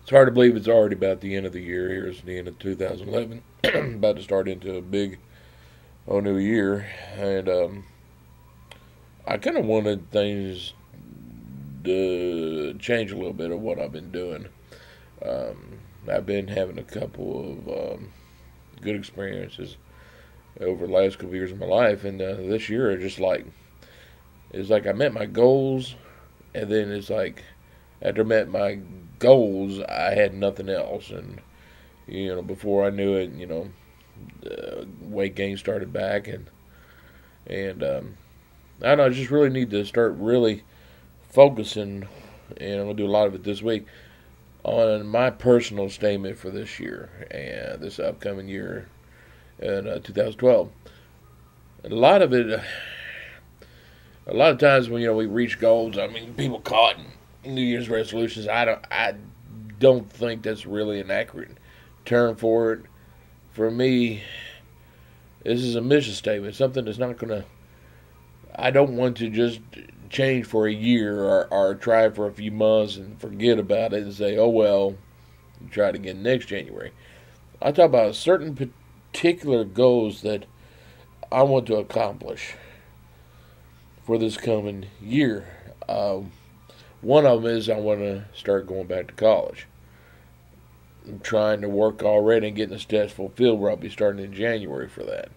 It's hard to believe it's already about the end of the year. Here's the end of 2011, about to start into a big, new year, and I kind of wanted things to change a little bit of what I've been doing. I've been having a couple of good experiences over the last couple of years of my life, and this year it's like I met my goals, and then it's like after I met my goals, I had nothing else, and before I knew it, weight gain started back, and I don't know. I just really need to start really focusing, and I'm gonna do a lot of it this week on my personal statement for this year and this upcoming year in 2012. And a lot of times when we reach goals, I mean, people caught in New Year's resolutions. I don't think that's really an accurate term for it. For me, this is a mission statement, something that's not gonna. I don't want to just change for a year or try for a few months and forget about it and say, oh well, try it again next January. I talk about certain particular goals that I want to accomplish for this coming year. One of them is I want to start going back to college. I'm trying to work already and getting the steps fulfilled where I'll be starting in January for that.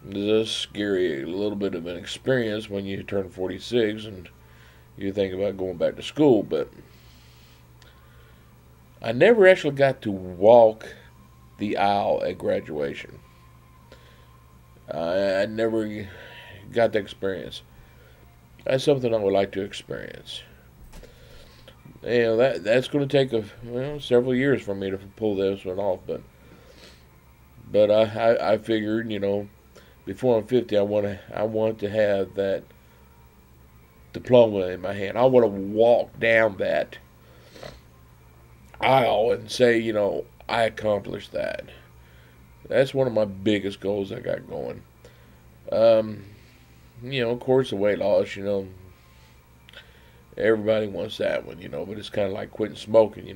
It's a scary little bit of an experience when you turn 46 and you think about going back to school, but I never actually got to walk the aisle at graduation. I never got the experience. That's something I would like to experience. That's going to take several years for me to pull this one off, but I figured before I'm 50 I want to have that diploma in my hand. I want to walk down that aisle and say I accomplished that. That's one of my biggest goals I got going. Um, of course, the weight loss. Everybody wants that one. But it's kind of like quitting smoking.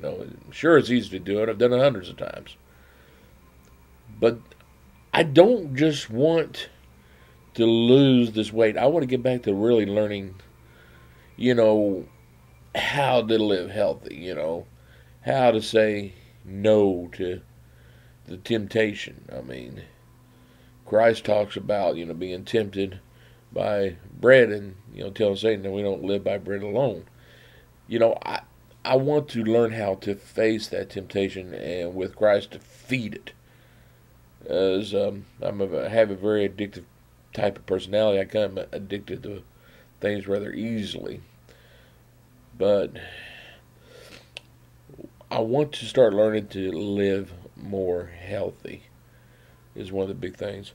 Sure, it's easy to do it. I've done it hundreds of times. But I don't just want to lose this weight. I want to get back to really learning, how to live healthy. How to say no to the temptation. I mean, Christ talks about being tempted by bread, and telling Satan that we don't live by bread alone. I want to learn how to face that temptation and with Christ defeat it. As I have a very addictive type of personality, I kind of addicted to things rather easily. But I want to start learning to live more healthy. Is one of the big things.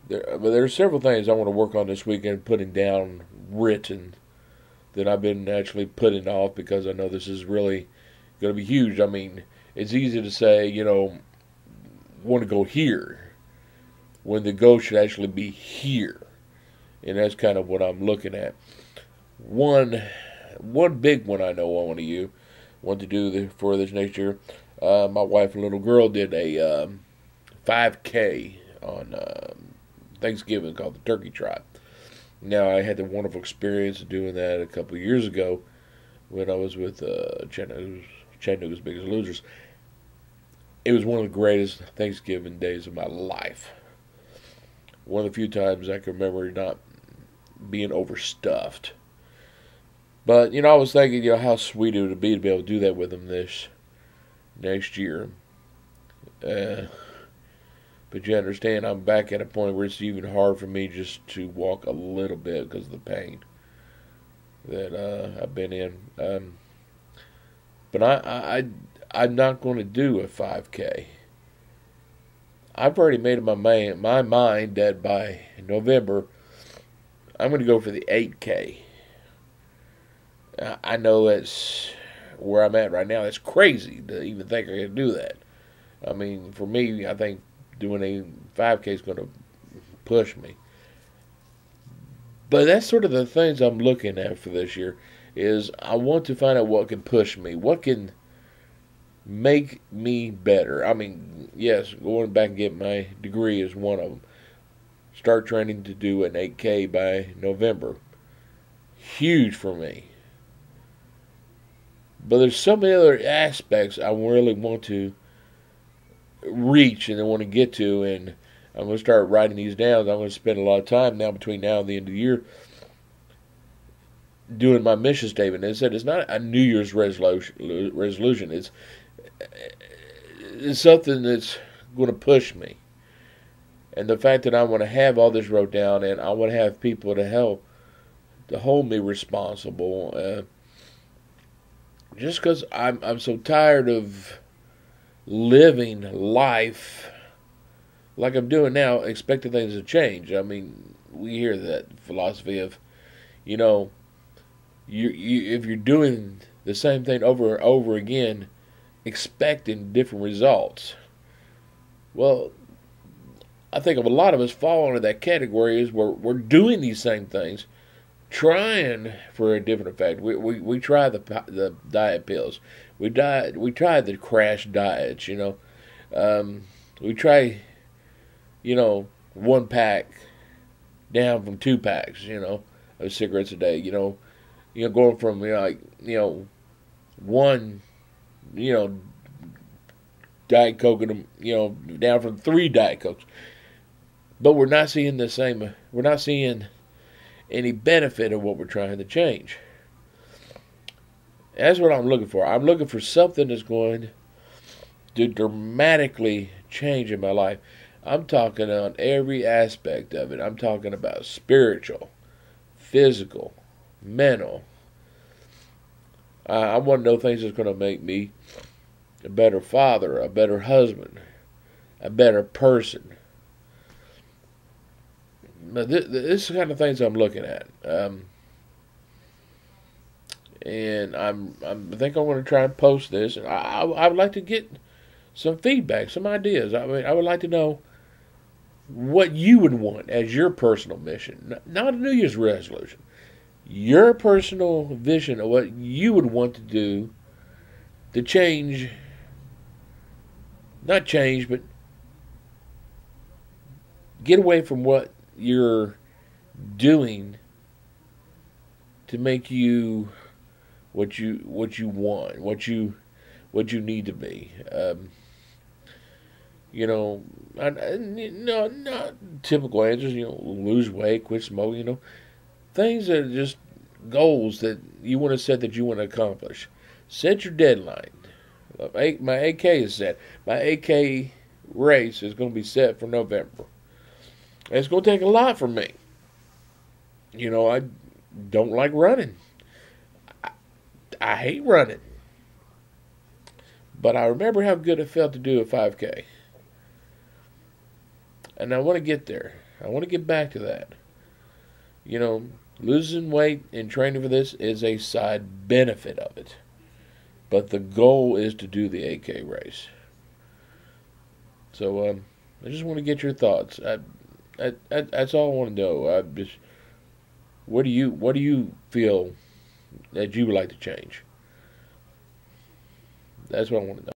But there are several things I want to work on this weekend, putting down written that I've been actually putting off because I know this is really going to be huge. I mean, it's easy to say, want to go here when the goal should actually be here, and that's kind of what I'm looking at. One big one I know I want to do for this next year. My wife and little girl did a 5K on Thanksgiving called the Turkey Trot. Now, I had the wonderful experience of doing that a couple of years ago when I was with Chattanooga's Biggest Losers. It was one of the greatest Thanksgiving days of my life. One of the few times I can remember not being overstuffed. But, I was thinking, how sweet it would be to be able to do that with them this next year. But you understand, I'm back at a point where it's even hard for me just to walk a little bit because of the pain that I've been in. But I'm not going to do a 5K. I've already made up my mind that by November, I'm going to go for the 8K. I know that's where I'm at right now. That's crazy to even think I can do that. I mean, for me, I think doing a 5K is going to push me. But that's sort of the things I'm looking at for this year. Is I want to find out what can push me. What can make me better. I mean, yes, going back and getting my degree is one of them. Start training to do an 8K by November. Huge for me. But there's so many other aspects I really want to reach and I want to get to, and I'm going to start writing these down. I'm going to spend a lot of time now between now and the end of the year doing my mission statement. And it said it's not a New Year's resolution. It's something that's going to push me. And the fact that I want to have all this wrote down, and I want to have people to help to hold me responsible. Just because I'm so tired of living life like I'm doing now, expecting things to change. I mean, we hear that philosophy of, you know, you if you're doing the same thing over and over again, expecting different results. Well, I think of a lot of us fall into that category is we're doing these same things, trying for a different effect. We try the diet pills. We try the crash diets. We try, 1 pack down from 2 packs. Of cigarettes a day. Going from one, Diet Coke and down from 3 Diet Cokes. But we're not seeing the same. We're not seeing any benefit of what we're trying to change. That's what I'm looking for. I'm looking for something that's going to dramatically change in my life. I'm talking on every aspect of it. I'm talking about spiritual, physical, mental. I want to know things that's going to make me a better father, a better husband, a better person. This is the kind of things I'm looking at, and I think I'm going to try and post this. And I would like to get some feedback, some ideas. I mean, I would like to know what you would want as your personal mission, not a New Year's resolution. Your personal vision of what you would want to do to change, not change, but get away from what you're doing to make you what you want, what you need to be. Not typical answers. Lose weight, quit smoking. Things that are just goals that you want to set, that you want to accomplish. Set your deadline. My 8K is set. My 8K race is going to be set for November. It's going to take a lot from me. I don't like running. I hate running. But I remember how good it felt to do a 5K. And I want to get there. I want to get back to that. Losing weight and training for this is a side benefit of it. But the goal is to do the 8K race. So I just want to get your thoughts. That's all I want to know. What do you feel that you would like to change? That's what I want to know.